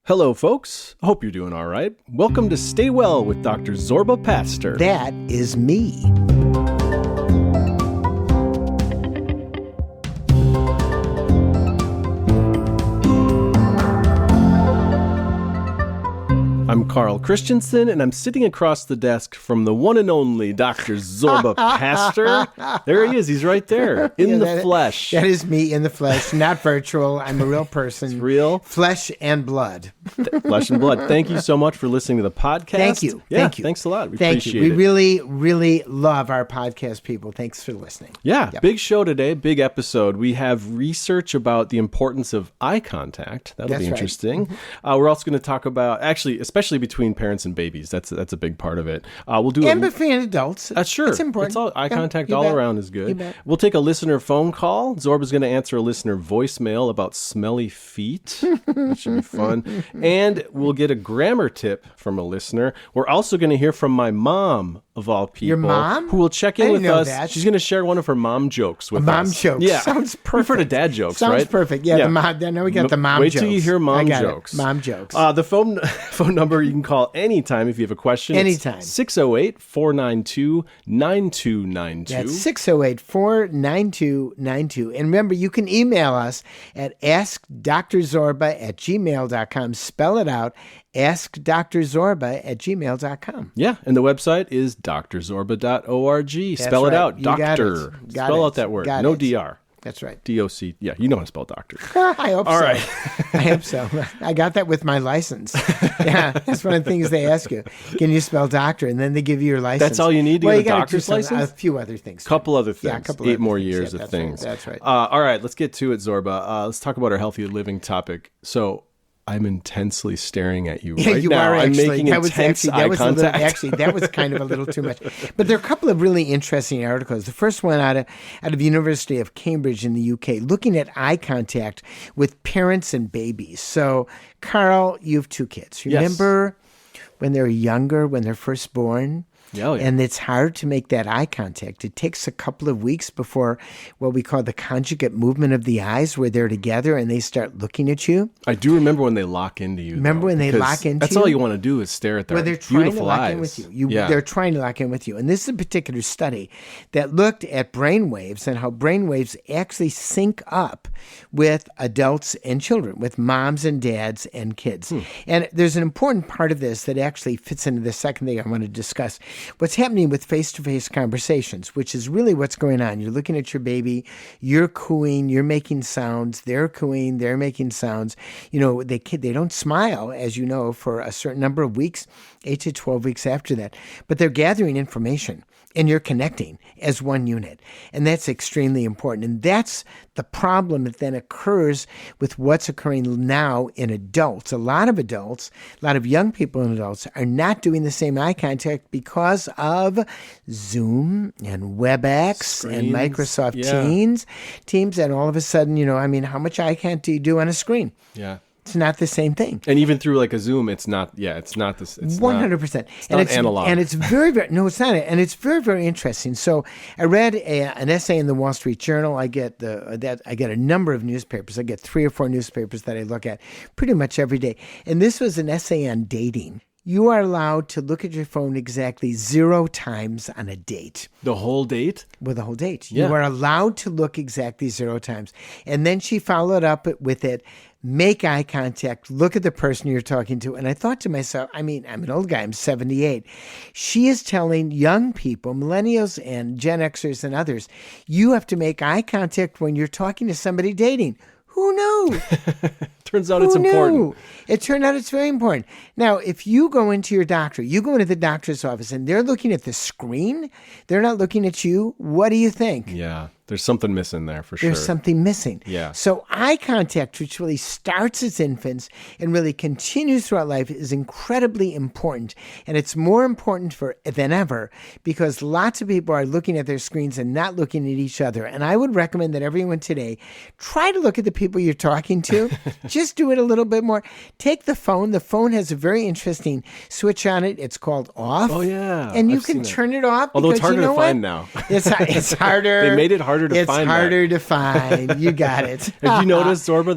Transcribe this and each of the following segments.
Hello, folks. Hope you're doing all right. Welcome to Stay Well with Dr. Zorba Pastor. That is me. I'm Carl Christensen, and I'm sitting across the desk from the one and only Dr. Zorba Pastor. There he is. He's right there in the flesh. That is me in the flesh, not virtual. I'm a real person. It's real. Flesh and blood. Flesh and blood. Thank you so much for listening to the podcast. Thank you. Yeah, Thank you. Thanks a lot. We Thank appreciate you. it. We really, really love our podcast people. Thanks for listening. Yeah, Yep. Big show today, big episode. We have research about the importance of eye contact. That'll That's be right. interesting. We're also going to talk about, actually, especially between parents and babies. That's a big part of it. We'll do And between adults. Sure. It's important. It's all, eye Yeah, contact you all bet. around is You good. bet. We'll take a listener phone call. Zorba's going to answer a listener voicemail about smelly feet. That should be fun. And we'll get a grammar tip from a listener. We're also going to hear from my mom, of all people. Your mom? Who will check in I with didn't know us. that. She's going to share one of her mom jokes with us. Mom jokes. Yeah. Sounds perfect. You've heard of dad jokes, Sounds right? perfect. Yeah, the mom. Now we got the mom Wait jokes. till you hear mom I got jokes. It. Mom jokes. The phone number you can call anytime if you have a question. Anytime. 608-492-9292. That's 608-492-9292. And remember, you can email us at askdrzorba@gmail.com. Spell it out, askdrzorba@gmail.com. Yeah, and the website is drzorba.org. Spell it right. out, You got doctor. it. Got Spell it. out that word. Got No it. DR. That's right. D-O-C. Yeah, you know how to spell doctor. I hope All so. right. I hope so. I got that with my license. Yeah, that's one of the things they ask you. Can you spell doctor? And then they give you your license. That's all you need to well, get a you gotta doctor's do license? A few other things. Couple other things. Yeah, a couple 8 other more things. years Yeah, of that's right. things. That's right. All right, let's get to it, Zorba. Let's talk about our healthy living topic. So I'm intensely staring at you right you now. are I'm actually. making That was intense actually, eye that was contact. that was kind of a little too much. But there are a couple of really interesting articles. The first one out of University of Cambridge in the UK, looking at eye contact with parents and babies. So, Carl, you have 2 kids. Yes. Remember when they're younger, when they're first born? Oh, yeah. And it's hard to make that eye contact. It takes a couple of weeks before what we call the conjugate movement of the eyes, where they're together and they start looking at you. I do remember when they lock into you. Remember though, when they because lock into that's you? all you want to do is stare at their Well, they're trying to beautiful lock eyes. in with you. Yeah. They're trying to lock in with you. And this is a particular study that looked at brain waves and how brain waves actually sync up with adults and children, with moms and dads and kids. And there's an important part of this that actually fits into the second thing I want to discuss. What's happening with face-to-face conversations, which is really what's going on. You're looking at your baby, you're cooing, you're making sounds, they're cooing, they're making sounds. You know, they don't smile, as you know, for a certain number of weeks, 8 to 12 weeks after that. But they're gathering information and you're connecting as one unit. And that's extremely important. And that's the problem that then occurs with what's occurring now in adults. A lot of young people and adults are not doing the same eye contact because of Zoom and WebEx and Screens, Microsoft yeah. Teams. And all of a sudden, how much eye contact do you do on a screen? Yeah. It's not the same thing. And even through like a Zoom, it's not this. It's 100%. It's not analog. And it's very, very, no, it's not. And it's very, very interesting. So I read an essay in the Wall Street Journal. I get a number of newspapers. I get 3 or 4 newspapers that I look at pretty much every day. And this was an essay on dating. You are allowed to look at your phone exactly 0 times on a date. The whole date? With a whole date. Yeah. You are allowed to look exactly 0 times. And then she followed up with it. Make eye contact, look at the person you're talking to. And I thought to myself, I'm an old guy, I'm 78. She is telling young people, millennials and Gen Xers and others, you have to make eye contact when you're talking to somebody dating. Who knew? Turns out it's important. It turned out it's very important. Now, if you go into your doctor, you go into the doctor's office and they're looking at the screen, they're not looking at you, what do you think? Yeah. There's something missing there for sure. There's something missing. Yeah. So eye contact, which really starts as infants and really continues throughout life, is incredibly important. And it's more important than ever because lots of people are looking at their screens and not looking at each other. And I would recommend that everyone today try to look at the people you're talking to. Just do it a little bit more. Take the phone. The phone has a very interesting switch on it. It's called off. Oh, yeah. And you I've can seen turn it off. Although it's because harder you know to find what? now. It's harder. They made it harder harder to It's find. harder to find. You got it. Have you noticed, Zorba,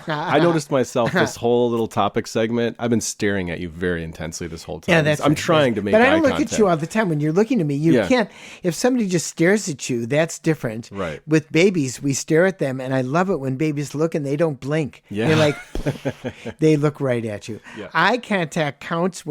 I noticed myself, this whole little topic segment, I've been staring at you very intensely this whole time. Yeah, I'm trying to make eye But I don't look contact. at you all the time. When you're looking at me, you Yeah. can't. If somebody just stares at you, that's different. Right. With babies, we stare at them, and I love it when babies look and they don't blink. Yeah. They're like, they look right at you. Yeah. Eye contact counts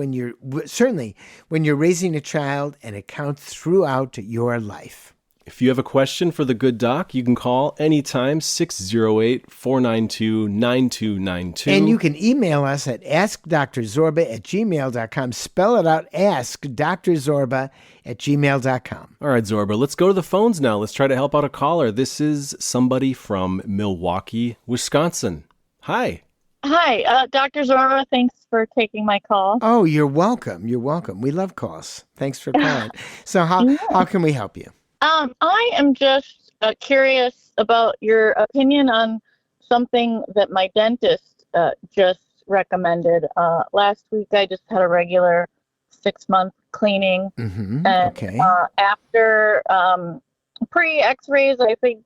certainly when you're raising a child, and it counts throughout your life. If you have a question for the good doc, you can call anytime, 608-492-9292. And you can email us at askdrzorba@gmail.com. Spell it out, askdrzorba@gmail.com. All right, Zorba, let's go to the phones now. Let's try to help out a caller. This is somebody from Milwaukee, Wisconsin. Hi. Hi, Dr. Zorba. Thanks for taking my call. Oh, you're welcome. You're welcome. We love calls. Thanks for calling. So how can we help you? I am just curious about your opinion on something that my dentist just recommended. Last week, I just had a regular 6-month cleaning. Mm-hmm. And Okay. after pre-X-rays, I think,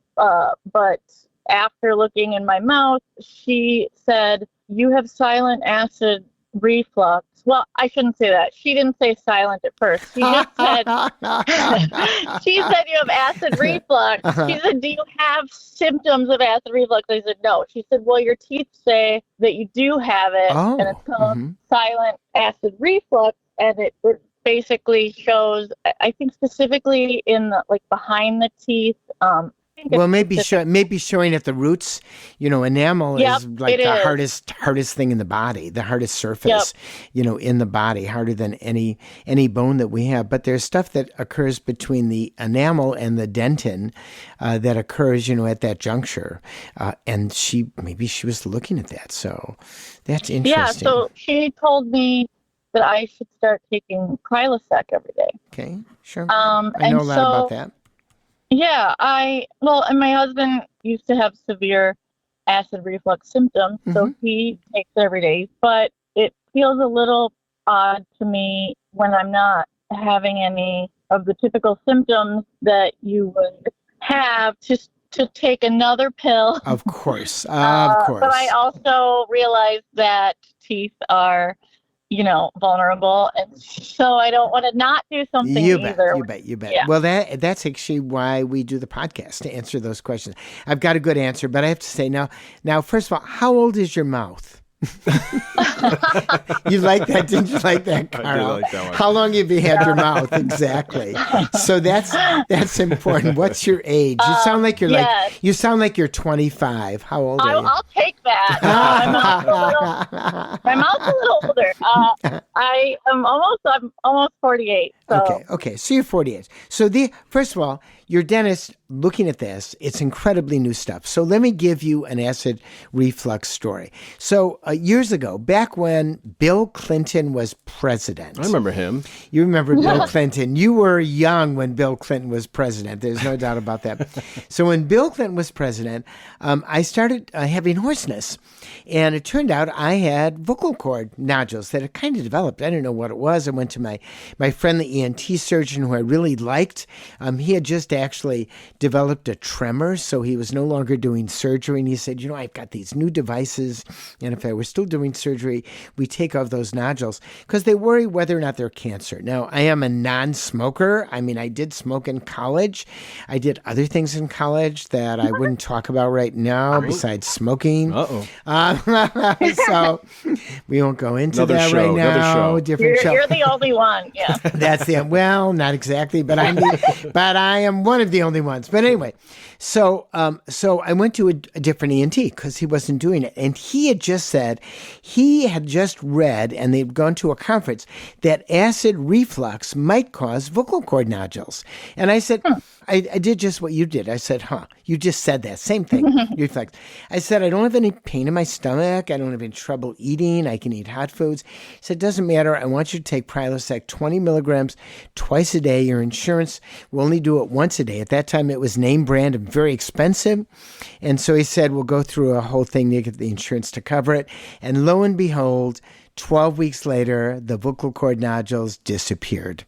but after looking in my mouth, she said, "You have silent acid reflux." Well, I shouldn't say that. She didn't say silent at first. She just said, she said, "You have acid reflux." She said, "Do you have symptoms of acid reflux?" I said, "No." She said, "Well, your teeth say that you do have it, Oh, and it's called silent acid reflux, and it basically shows, I think specifically in the, like behind the teeth, Well, maybe showing at the roots. Enamel is like the hardest thing in the body, the hardest surface, in the body, harder than any bone that we have. But there's stuff that occurs between the enamel and the dentin that occurs, at that juncture. And maybe she was looking at that. So that's interesting. Yeah, so she told me that I should start taking Prilosec every day. Okay, sure. I know a lot about that. Yeah, and my husband used to have severe acid reflux symptoms, so he takes it every day. But it feels a little odd to me when I'm not having any of the typical symptoms that you would have to take another pill. Of course, of course. But I also realize that teeth are, vulnerable, and so I don't want to not do something either. You bet. Yeah. Well, that's actually why we do the podcast, to answer those questions. I've got a good answer, but I have to say now, first of all, how old is your mouth? You like that? Didn't you like that, Carl? I did like that one. How long have you had your mouth? Exactly. So that's important. What's your age? You sound like you're you sound like you're 25. How old are you? I'll take that. My mouth's a little older. I'm almost 48. So. Okay. So you're 48. So first of all, your dentist looking at this, it's incredibly new stuff. So let me give you an acid reflux story. So years ago, back when Bill Clinton was president. I remember him. You remember Bill Clinton. You were young when Bill Clinton was president. There's no doubt about that. So when Bill Clinton was president, I started having hoarseness. And it turned out I had vocal cord nodules that had kind of developed. I didn't know what it was. I went to my friend, the ENT surgeon, who I really liked. He had just actually developed a tremor, so he was no longer doing surgery. And he said, I've got these new devices, and if I were still doing surgery, we take off those nodules, because they worry whether or not they're cancer. Now, I am a non-smoker. I mean, I did smoke in college. I did other things in college that I wouldn't talk about right now besides smoking. So we won't go into that right now. Different show. You're the only one. Yeah. That's it. Well, not exactly, but I am one of the only ones. But anyway, so I went to a different ENT because he wasn't doing it, and he had just said he had just read, and they'd gone to a conference, that acid reflux might cause vocal cord nodules. And I said, I did just what you did. I said, you just said that same thing. Reflux. I said, I don't have any pain in my stomach. I don't have any trouble eating. I can eat hot foods. He said, it doesn't matter. I want you to take Prilosec 20 milligrams twice a day. Your insurance will only do it once a day. At that time, it was name brand and very expensive. And so he said, we'll go through a whole thing to get the insurance to cover it. And lo and behold, 12 weeks later, the vocal cord nodules disappeared.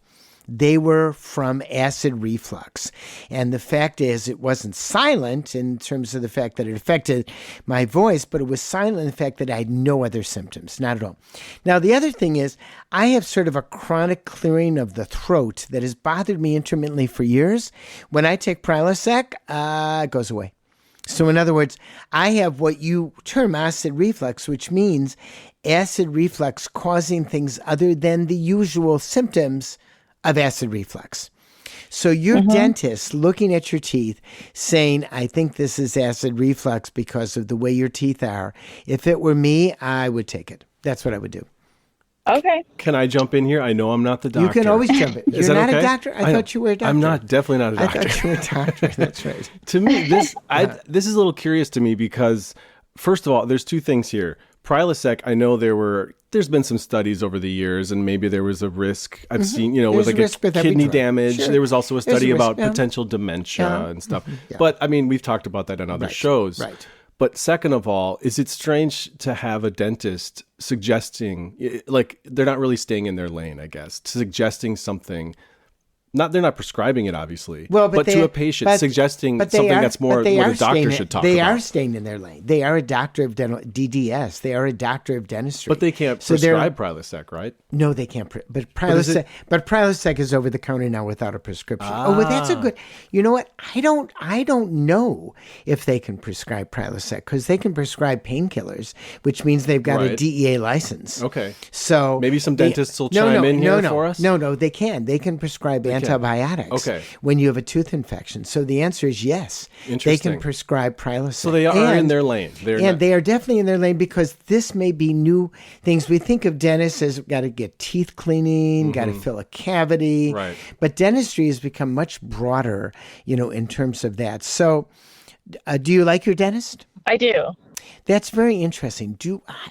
they were from acid reflux. And the fact is, it wasn't silent in terms of the fact that it affected my voice, but it was silent in the fact that I had no other symptoms, not at all. Now, the other thing is, I have sort of a chronic clearing of the throat that has bothered me intermittently for years. When I take Prilosec, it goes away. So in other words, I have what you term acid reflux, which means acid reflux causing things other than the usual symptoms of acid reflux. So your dentist looking at your teeth saying, I think this is acid reflux because of the way your teeth are. If it were me, I would take it. That's what I would do. Okay. Can I jump in here? I know I'm not the doctor. You can always jump in. You're not a doctor? I thought you were a doctor. I'm definitely not a doctor. I thought you were a doctor. That's right. To me, this is a little curious to me because, first of all, there's two things here. Prilosec, I know there's been some studies over the years, and maybe there was a risk. I've seen, with like a kidney damage. Sure. There was also a study about potential dementia and stuff. Yeah. But I mean, we've talked about that in other shows. Right. But second of all, is it strange to have a dentist suggesting, like they're not really staying in their lane, I guess, suggesting something. They're not prescribing it, obviously, but to a patient, suggesting something that's more what a doctor should talk about. They are staying in their lane. They are a doctor of dental DDS. They are a doctor of dentistry. But they can't prescribe Prilosec, right? No, they can't. But Prilosec is over the counter now without a prescription. Oh, well, that's a good. You know what? I don't know if they can prescribe Prilosec because they can prescribe painkillers, which means they've got a DEA license. Okay. So maybe some dentists will chime in here for us. No, they can. They can prescribe antibiotics when you have a tooth infection. So the answer is yes. They can prescribe Prilosec. So they are in their lane. They are definitely in their lane because this may be new things. We think of dentists as got to get teeth cleaning, got to fill a cavity. Right. But dentistry has become much broader, in terms of that. So do you like your dentist? I do. That's very interesting.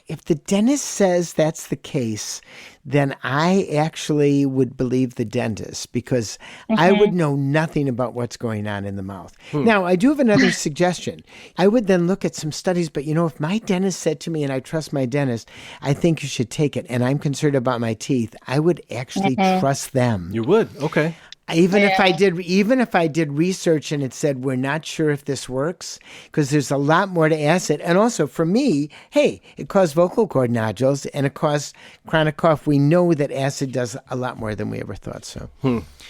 If the dentist says that's the case, then I actually would believe the dentist because I would know nothing about what's going on in the mouth. Now, I do have another suggestion. I would then look at some studies, but if my dentist said to me, and I trust my dentist, I think you should take it, and I'm concerned about my teeth, I would actually trust them. You would? Okay. Even if I did research and it said we're not sure if this works because there's a lot more to acid, and also for me, it caused vocal cord nodules and it caused chronic cough. We know that acid does a lot more than we ever thought. So,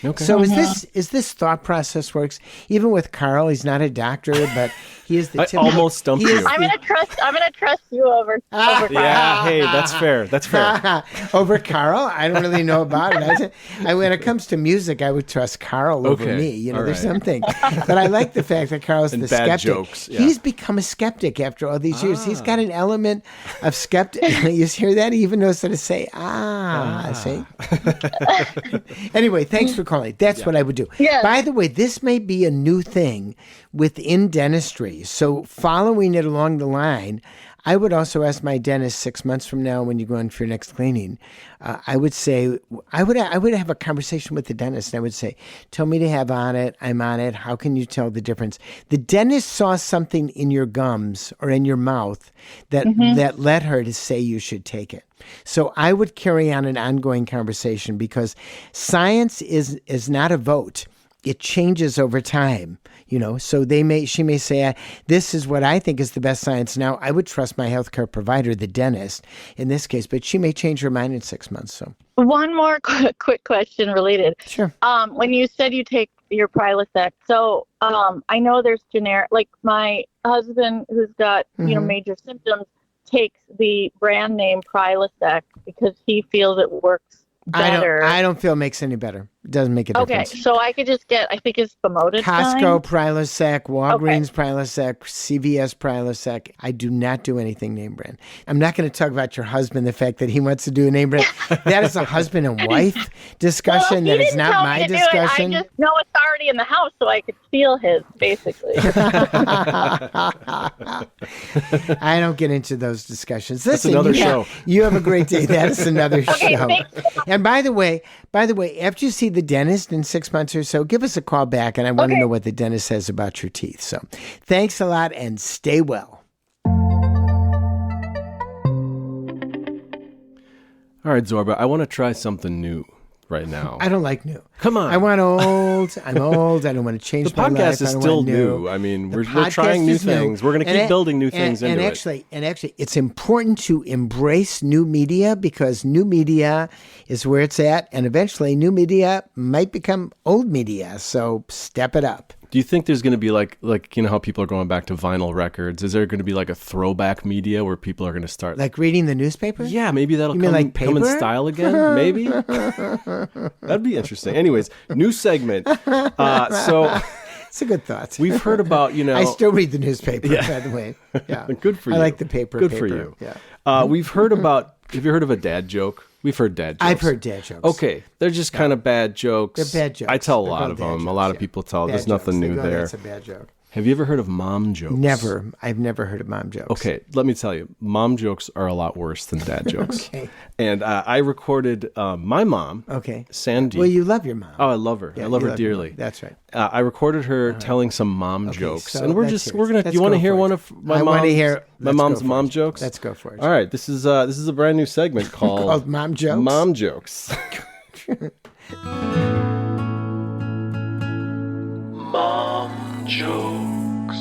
okay. So is this thought process works? Even with Carl, he's not a doctor, but he is the. I almost stumped you. I'm gonna trust you over. Yeah. Hey, that's fair. That's fair. Over Carl, I don't really know about it. When it comes to music, I would trust Carl over me. There's something. But I like the fact that Carl's the skeptic. Jokes, yeah. He's become a skeptic after all these years. He's got an element of skeptic. You hear that? He even knows how to say, see? Anyway, thanks for calling. That's what I would do. Yeah. By the way, this may be a new thing within dentistry. So following it along the line, I would also ask my dentist 6 months from now when you go in for your next cleaning, I would say, I would have a conversation with the dentist and I would say, tell me to have on it. I'm on it. How can you tell the difference? The dentist saw something in your gums or in your mouth that led her to say you should take it. So I would carry on an ongoing conversation because science is not a vote. It changes over time, so she may say, this is what I think is the best science now. I would trust my healthcare provider, the dentist in this case, but she may change her mind in 6 months. So one more quick question related. Sure. When you said you take your Prilosec, so I know there's generic, like my husband who's got, major symptoms takes the brand name Prilosec because he feels it works better. I don't feel it makes any better. It doesn't make a difference. Okay, so I could just get, I think it's Famotidine. Costco Prilosec, Walgreens Prilosec, CVS Prilosec. I do not do anything name brand. I'm not going to talk about your husband, the fact that he wants to do a name brand. That is a husband and wife discussion. That is not my discussion. I just know it's already in the house, so I could steal his, basically. I don't get into those discussions. Listen, that's another show. You have a great day. That is another show. Thanks. And by the way, after you see the dentist in 6 months or so, give us a call back, and I want to know what the dentist says about your teeth. So thanks a lot, and stay well. All right, Zorba, I want to try something new right now. I don't like new. Come on. I want old. I'm old. I don't want to change The my life. podcast is I don't still want new. I mean, we're podcast trying new is new. things. We're going to keep building new things into it. And actually, it's important to embrace new media because new media is where it's at, and eventually new media might become old media. So step it up. Do you think there's going to be like you know how people are going back to vinyl records? Is there going to be like a throwback media where people are going to start Like reading the newspaper? Yeah, maybe that'll mean like come in paper? style again. Maybe that'd be interesting. Anyways, new segment. So It's a good thought. we've heard about I still read the newspaper, by the way. Yeah. Good for you. I like the paper. Good for you. Yeah. We've heard about. Have you heard of a dad joke? We've heard dad jokes. I've heard dad jokes. Okay, they're just kind of bad jokes. They're bad jokes. I tell a They're lot called of dad them. A jokes, lot of yeah. people tell. Bad There's nothing jokes. new They go, there. That's a bad joke. Have you ever heard of mom jokes? Never. I've never heard of mom jokes. Okay, let me tell you, mom jokes are a lot worse than dad jokes. Okay. And I recorded my mom, Okay. Sandy. Well, you love your mom. Oh, I love her. Yeah, I love you her your dearly. mom. That's right. I recorded her telling some mom jokes, so and we're let's hear it. gonna. Do Let's you want to go hear for one it. of my I mom's? wanna hear- my let's mom's go for mom it. jokes. Let's go for it. All right, this is a brand new segment called Called Mom Jokes? Mom jokes. Mom jokes.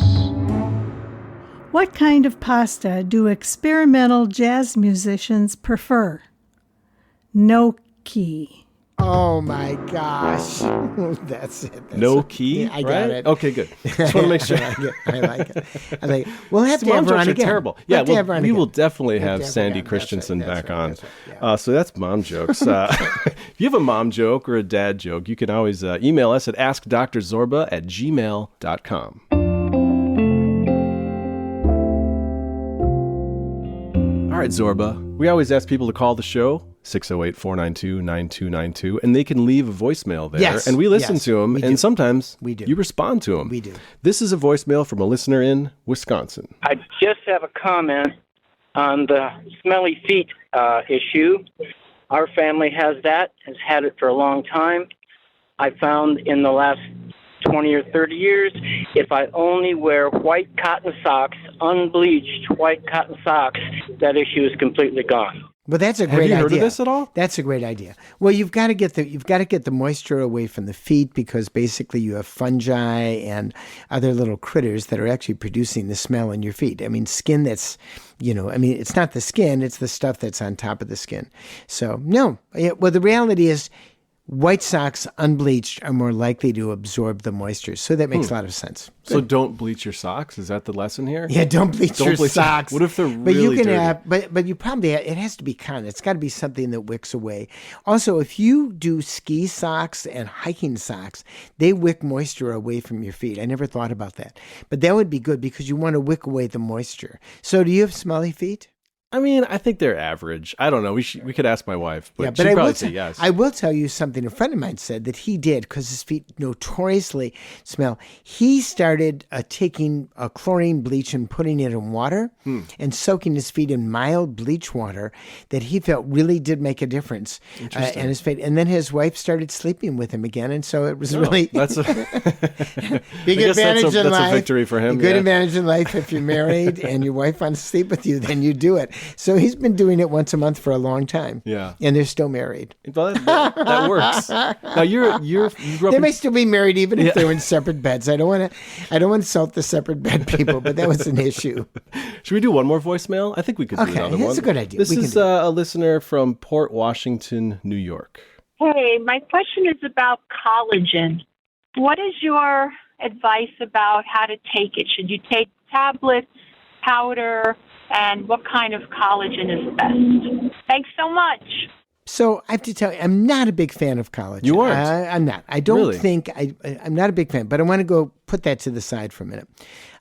What kind of pasta do experimental jazz musicians prefer? Gnocchi. Oh my gosh. That's it. That's No it. key. Yeah, I got right? it. Okay, good. Just want to make sure. I like it. I like it. We'll have to Mom have her on jokes are again. terrible. We'll Yeah, have to have her on we again. will definitely We'll have to her Sandy again. That's Christensen right. That's back right. on. That's right. Yeah. So that's mom jokes. If you have a mom joke or a dad joke, you can always email us at askdrzorba@gmail.com. All right, Zorba. We always ask people to call the show, 608-492-9292, and they can leave a voicemail there. Yes, And we listen yes, to them, we do. and sometimes We do. you respond to them. We do. This is a voicemail from a listener in Wisconsin. I just have a comment on the Smelly Feet issue. Our family has had it for a long time. I found in the last 20 or 30 years, if I only wear white cotton socks, unbleached white cotton socks, that issue is completely gone. Well, that's a Have great idea. you heard of this at all? That's a great idea. Well, you've got to get the moisture away from the feet because basically you have fungi and other little critters that are actually producing the smell in your feet. I mean, skin that's, it's not the skin, it's the stuff that's on top of the skin. So, no. Well, the reality is white socks, unbleached, are more likely to absorb the moisture. So that makes a lot of sense. So don't bleach your socks? Is that the lesson here? Yeah, don't bleach your socks. What if they're But really you can dirty? have, but you probably it has to be cotton. It's got to be something that wicks away. Also, if you do ski socks and hiking socks, they wick moisture away from your feet. I never thought about that, but that would be good because you want to wick away the moisture. So, do you have smelly feet? I mean, I think they're average. I don't know. We could ask my wife, but Yeah, she'd I probably will say yes. I will tell you something a friend of mine said that he did because his feet notoriously smell. He started taking chlorine bleach and putting it in water and soaking his feet in mild bleach water that he felt really did make a difference in his feet. And then his wife started sleeping with him again, and so it was really That's a big I guess advantage in that's life. a victory for him. A good yeah. advantage in life if you're married and your wife wants to sleep with you, then you do it. So he's been doing it once a month for a long time. Yeah. And they're still married. But that works. Now you grew up They in may still be married even if they're in separate beds. I don't want to insult the separate bed people, but that was an issue. Should we do one more voicemail? I think we could do Okay, another that's one. a good idea. This We can is do it. a listener from Port Washington, New York. Hey, my question is about collagen. What is your advice about how to take it? Should you take tablets, powder, and what kind of collagen is best? Thanks so much. So I have to tell you, I'm not a big fan of collagen. You aren't? I'm not. I don't Really? think I'm not a big fan, but I want to go put that to the side for a minute.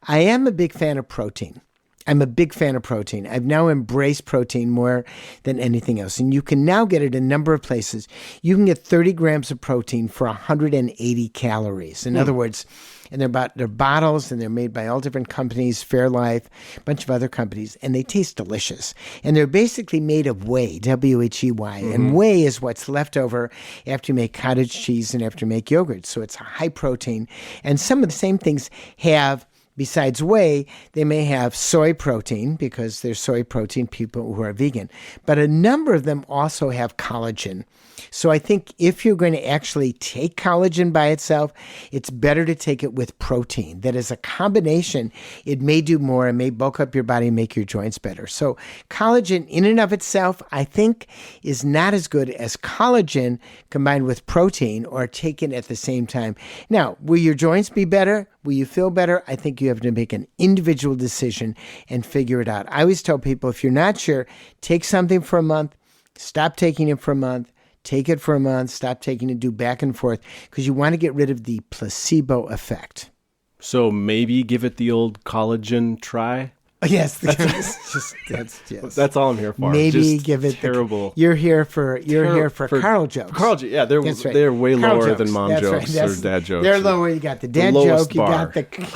I am a big fan of protein. I'm a big fan of protein. I've now embraced protein more than anything else. And you can now get it a number of places. You can get 30 grams of protein for 180 calories. In other words, and they're bottles, and they're made by all different companies, Fairlife, a bunch of other companies, and they taste delicious. And they're basically made of whey, W-H-E-Y. And whey is what's left over after you make cottage cheese and after you make yogurt. So it's high protein. And some of the same things have Besides whey, they may have soy protein because there's soy protein people who are vegan. But a number of them also have collagen. So I think if you're going to actually take collagen by itself, it's better to take it with protein. That is a combination. It may do more. It may bulk up your body and make your joints better. So collagen in and of itself, I think, is not as good as collagen combined with protein or taken at the same time. Now, will your joints be better? Will you feel better? I think you have to make an individual decision and figure it out. I always tell people, if you're not sure, take something for a month, stop taking it for a month, take it for a month, stop taking it, do back and forth, because you want to get rid of the placebo effect. So maybe give it the old collagen try? Yes, that's all I'm here for. Maybe just give it terrible. You're here for Carl jokes. Carl, yeah, they're right. they're way Carl lower jokes. than mom That's jokes right. or dad jokes. They're lower. You got the dad lowest joke. You bar.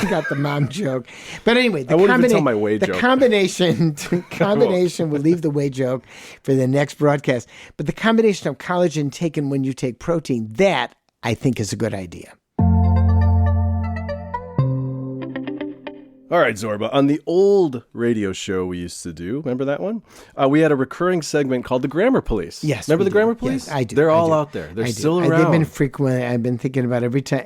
got the mom joke. But anyway, I wouldn't even tell my way the joke. combination we'll leave the way joke for the next broadcast. But the combination of collagen taken when you take protein, that I think is a good idea. All right, Zorba. On the old radio show we used to do, remember that one? We had a recurring segment called the Grammar Police. Yes, remember we the do. Grammar Police? Yes, I do. They're I all do. out there. They're I do. still around. They've been frequent. I've been thinking about every time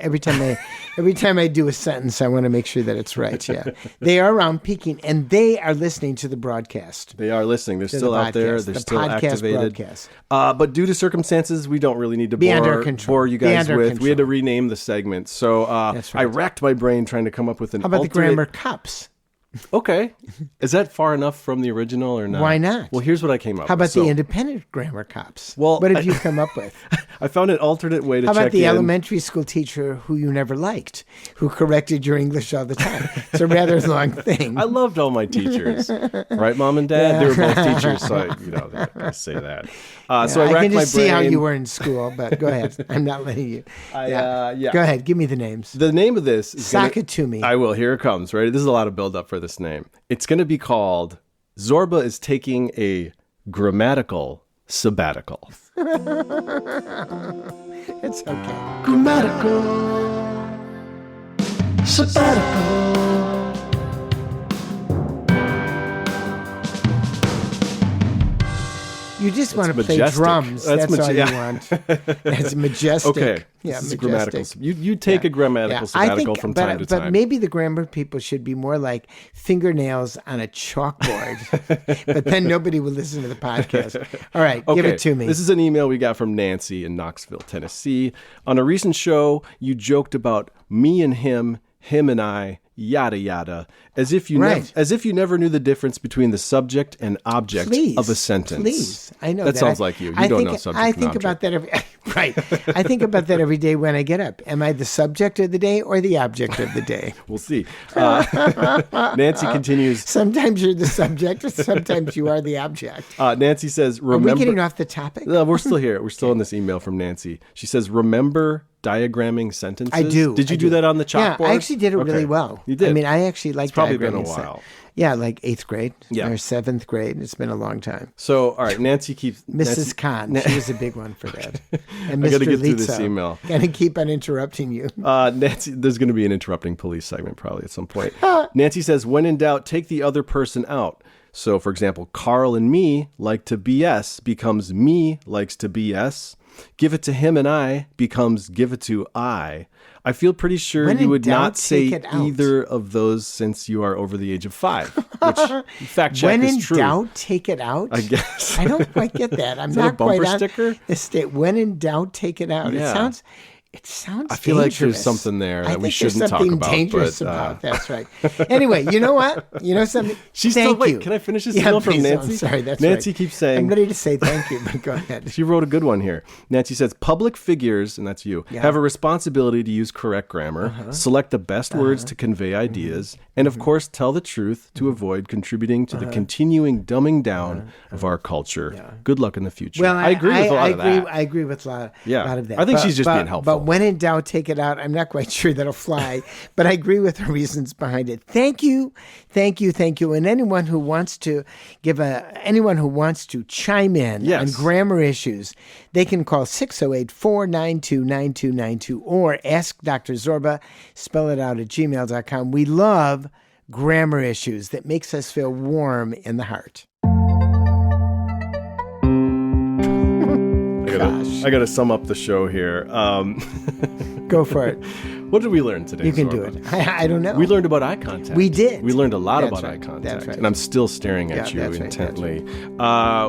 I do a sentence, I want to make sure that it's right. Yeah, they are around peaking, and they are listening to the broadcast. They are listening. They're still out there. They're still activated. Broadcast. But due to circumstances, we don't really need to bore you guys with. We had to rename the segment. So That's right. I racked my brain trying to come up with an How about alternate... the grammar cups? Okay. Is that far enough from the original or not? Why not? Well, here's what I came up with. How about So, the independent grammar cops? Well, what have you come up with? I found an alternate way to How check about the in. elementary school teacher who you never liked, who corrected your English all the time? It's a rather long thing. I loved all my teachers. Right, Mom and Dad? They were both teachers, so I say that. So I racked can my just brain. see how you were in school, but go ahead. I'm not letting you. Yeah. Go ahead. Give me the names. The name of this is Sock it to me. I will. Here it comes. Right. This is a lot of build up for this name. It's going to be called Zorba is taking a grammatical sabbatical. It's okay. Grammatical sabbatical. You just want to play majestic. drums. That's all you want. That's majestic. Okay. Yeah, this is majestic. grammatical. You take a grammatical sabbatical from time to time. But maybe the grammar people should be more like fingernails on a chalkboard. But then nobody will listen to the podcast. All right, give it to me. This is an email we got from Nancy in Knoxville, Tennessee. On a recent show, you joked about me and him and I, yada yada, as if you never knew the difference between the subject and object of a sentence. Please, I know that sounds like you. You don't know subject. I think about that right. I think about that every day when I get up. Am I the subject of the day or the object of the day? We'll see. Nancy continues. Sometimes you're the subject, sometimes you are the object. Nancy says, "Remember." Are we getting off the topic? No, we're still here. We're still in this email from Nancy. She says, "Remember diagramming sentences?" I do. Did you do that on the chalkboard? Yeah, I actually did it really well. You did. I mean, I actually like. It's probably been a while. Yeah, like 8th grade or Yeah. 7th grade. It's been a long time. So, all right, Nancy keeps... Mrs. Khan, she was a big one for that. And I Mr. got to get through Lizzo. this email. Gotta keep on interrupting you. Nancy, there's going to be an interrupting police segment probably at some point. Nancy says, when in doubt, take the other person out. So, for example, Carl and me like to BS becomes me likes to BS. Give it to him and I becomes give it to I. I feel pretty sure When you in would doubt, not say take it out. either of those since you are over the age of 5, which fact check When is in true. doubt, take it out. I guess. I don't quite get that. I'm Is that a not quite bumper on sticker? the state. When in doubt, take it out. Yeah. It sounds I feel like dangerous. there's something there that I we think shouldn't there's talk something about, dangerous but, about. That's right. Anyway, you know what? You know something? She's Thank still, wait, you. can I finish this Yeah, email from please, Nancy? I'm sorry, that's Nancy right. keeps saying... I'm ready to say thank you, but go ahead. She wrote a good one here. Nancy says, public figures, and that's you, have a responsibility to use correct grammar, select the best words to convey ideas, and of course, tell the truth to avoid contributing to the continuing dumbing down of our culture. Good luck in the future. Well, I agree with a lot of that. I agree with a lot of that. I think she's just being helpful. But When in doubt, take it out. I'm not quite sure that'll fly, but I agree with the reasons behind it. Thank you. And anyone who wants to chime in on grammar issues, they can call 608-492-9292 or ask Dr. Zorba, spell it out at gmail.com. We love grammar issues. That makes us feel warm in the heart. I got to sum up the show here. Go for it. What did we learn today, You can Zorba? do it. I don't know. We learned about eye contact. We did. We learned a lot That's about right. eye contact. That's right. And I'm still staring at you intently.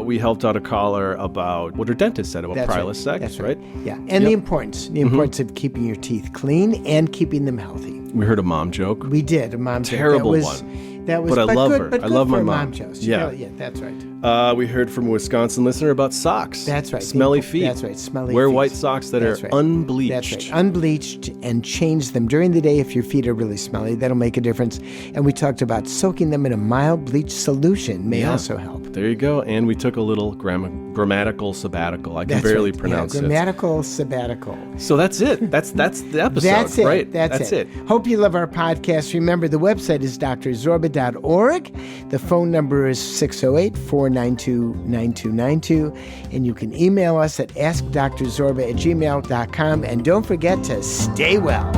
We helped out a caller about what her dentist said about Prilosec, That's right? Yeah. And the importance of keeping your teeth clean and keeping them healthy. We heard a mom joke. We did. A mom joke. Terrible one. That was, but I love good, her. But I love good my for mom. Jokes. Yeah. Yeah, that's right. We heard from a Wisconsin listener about socks. That's right. Smelly feet. That's right. Smelly Wear feet. white socks that are unbleached. That's right. Unbleached, and change them during the day if your feet are really smelly. That'll make a difference. And we talked about soaking them in a mild bleach solution may also help. There you go. And we took a little grammatical sabbatical. I can barely pronounce it. Grammatical sabbatical. So that's it. That's the episode. That's it. Right. That's it. Hope you love our podcast. Remember, the website is drzorba.org. The phone number is 608-492-9292. And you can email us at askdrzorba@gmail.com. And don't forget to stay well.